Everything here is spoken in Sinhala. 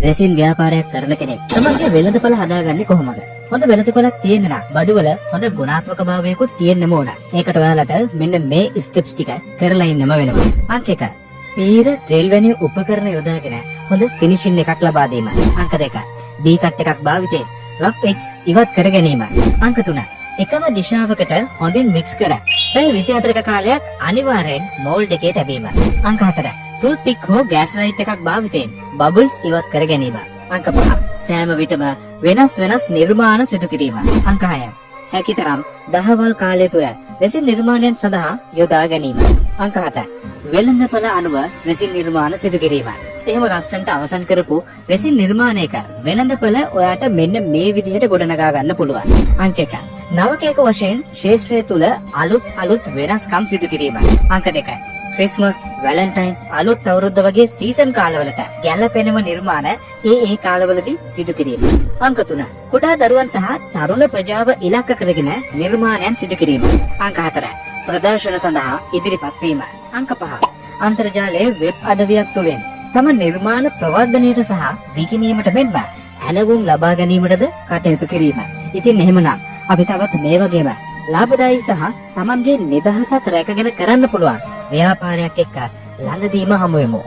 රෙසින් ව්‍යාපාරයක් කරන කෙනෙක් තමන්ගේ වෙළඳපොළ හදාගන්නේ කොහොමද? හොඳ වෙළඳපොළක් තියෙන්න නම් බඩුවල හොඳ ගුණාත්මක භාවයකුත් තියෙන්නම ඕන. ඒකට ඔයාලට මෙන්න මේ ස්ටෙප්ස් ටික කරලා ඉන්නම වෙනවා. අංක 1. පීර ඩ්‍රිල් වැනි උපකරණ යොදාගෙන හොඳ ෆිනිෂින් එකක් ලබා දීම. අංක 2. ඩී කට් එකක් භාවිතයෙන් රොක් එක්ස් ඉවත් කර ගැනීම. අංක 3. එකම දිශාවකට හොඳින් මික්ස් කර පැය 24ක කාලයක් අනිවාර්යෙන් මෝල්ඩ් එකේ තැබීම. අංක 4. ටූත් පික් හෝ ගෑස් ලයිට් එකක් භාවිතයෙන් බබල්ස් ඉවත් කර ගැනීම. අංක 5. සෑම විටම වෙනස් නිර්මාණ සිදු කිරීම. අංක 6. හැකිතරම් දහවල් කාලය තුල රෙසින් නිර්මාණයන් සඳහා යොදා ගැනීම. අංක 7. වෙළඳපොළ අනුව රෙසින් නිර්මාණ සිදු කිරීම. එහෙම ලස්සනට අවසන් කරපු රෙසින් නිර්මාණයක වෙළඳපොළ ඔයාට මෙන්න මේ විදිහට ගොඩනගා ගන්න පුළුවන්. අංක 1. නවකයක වශයෙන් ශාස්ත්‍රය තුල අලුත් වෙනස්කම් සිදු කිරීම. අංක 2. ක්‍රිස්මස්, වැලන්ටයින්, අලුත් අවුරුද්ද වගේ සීසන් කාලවලට ගැළපෙනම නිර්මාණ ඒ කාලවලදී සිදු කිරීම. අංක 3. කුඩා දරුවන් සහ තරුණ ප්‍රජාව ඉලක්ක කරගෙන නිර්මාණයන් සිදු කිරීම. අංක 4. ප්‍රදර්ශන සඳහා ඉදිරිපත් වීම. අංක 5. අන්තර්ජාලයේ වෙබ් අඩවියක් තුලින් තම නිර්මාණ ප්‍රවර්ධනයට සහ විකිණීමට මෙන්ම ඇලවුම් ලබා ගැනීමටද කටයුතු කිරීම. ඉතින් එහෙමනම් අපි තවත් මේ වගේම ලාභදායී සහ තමන්ගේ නිදහසත් රැකගෙන කරන්න පුළුවන් ව්‍යාපාරයක් එක්ක ළඟදීම හමු වෙමු.